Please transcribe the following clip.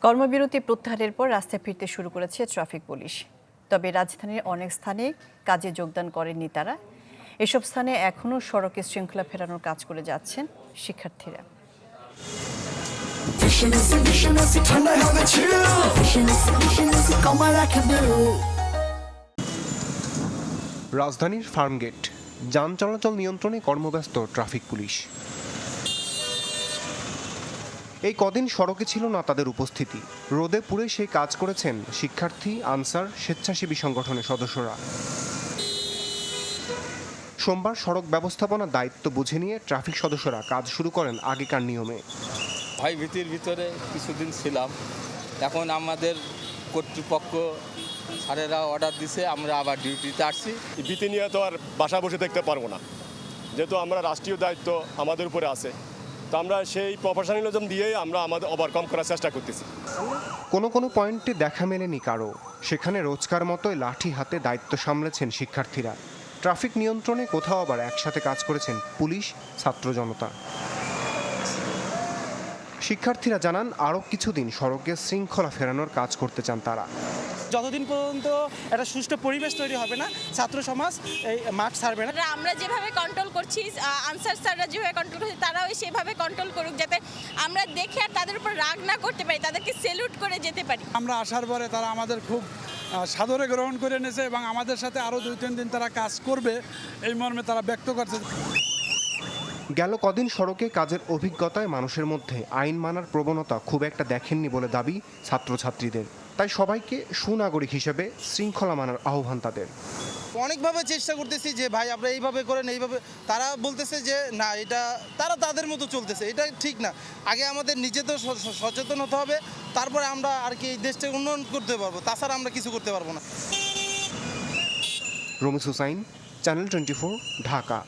কর্মবিরতি প্রত্যাহারের পর রাস্তায় ফিরতে শুরু করেছে ট্রাফিক পুলিশ। তবে রাজধানীর অনেক স্থানে কাজে যোগদান করেননি তারা। এসব স্থানে এখনও সড়কে শৃঙ্খলা ফেরানোর কাজ করে যাচ্ছেন শিক্ষার্থীরা। রাজধানীর ফার্মগেট যান চলাচল নিয়ন্ত্রণে কর্মব্যস্ত ট্রাফিক পুলিশ। এই কদিন সড়কে ছিল না তাদের উপস্থিতি। রোদে পুড়ে সেই কাজ করেছেন শিক্ষার্থী, আনসার, স্বেচ্ছাসেবী সংগঠনের সদস্যরা। সোমবার সড়ক ব্যবস্থাপনার দায়িত্ব বুঝে নিয়ে ট্রাফিক সদস্যরা কাজ শুরু করেন আগেকার নিয়মে। ভয় ভীতির ভিতরে কিছুদিন ছিলাম, এখন আমাদের কর্তৃপক্ষ স্যারেরা অর্ডার দিছে, আমরা আবার ডিউটিতে আসছি। ভীতি নিয়ে তো আর বাসা বসে থাকতে পারবো না, যেহেতু আমরা রাষ্ট্রীয় দায়িত্ব আমাদের উপরে আছে, তো আমরা সেই প্রফেশনালিজম দিয়েই আমরা আমাদের ওভারকাম করার চেষ্টা করতেছি। কোনো কোনো পয়েন্টে দেখা মেলেনি কারো, সেখানে রোজকার মতোই লাঠি হাতে দায়িত্ব সামলেছেন শিক্ষার্থীরা। ট্রাফিক নিয়ন্ত্রণে কোথাও আবার একসাথে কাজ করেছেন পুলিশ, ছাত্র জনতা। শিক্ষার্থীরা জানান আরও কিছুদিন সড়কে শৃঙ্খলা ফেরানোর কাজ করতে চান তারা। যতদিন পর্যন্ত একটা সুষ্ঠু পরিবেশ তৈরি হবে না, ছাত্র সমাজ এই মাঠ ছাড়বে না। আমরা যেভাবে কন্ট্রোল করছি, আনসার স্যাররা যেভাবে কন্ট্রোল করছে, তারাও সেভাবে কন্ট্রোল করুক, যাতে আমরা দেখে আর তাদের উপর রাগ না করতে পারি, তাদেরকে সেলুট করে যেতে পারি। আমরা আসার পরে তারা আমাদের খুব সাদরে গ্রহণ করে নিয়েছে এবং আমাদের সাথে আরও 2-3 দিন তারা কাজ করবে এই মর্মে তারা ব্যক্ত করছে। গেল কদিন সড়কে কাজের অভিজ্ঞতায় মানুষের মধ্যে আইন মানার প্রবণতা খুব একটা দেখেননি বলে দাবি ছাত্রছাত্রীদের। তাই সবাইকে সুনাগরিক হিসেবে শৃঙ্খলা মানার আহ্বান তাদের। অনেকভাবে চেষ্টা করতেছি যে ভাই আপনারা এইভাবে করেন, এইভাবে। তারা বলতেছে যে না, এটা তারা তাদের মতো চলতেছে, এটা ঠিক না। আগে আমাদের নিজে তো সচেতন হতে হবে, তারপরে আমরা আর কি এই দেশটাকে উন্নয়ন করতে পারবো, তাছাড়া আমরা কিছু করতে পারবো না। রমিজ হুসাইন, চ্যানেল 24, ঢাকা।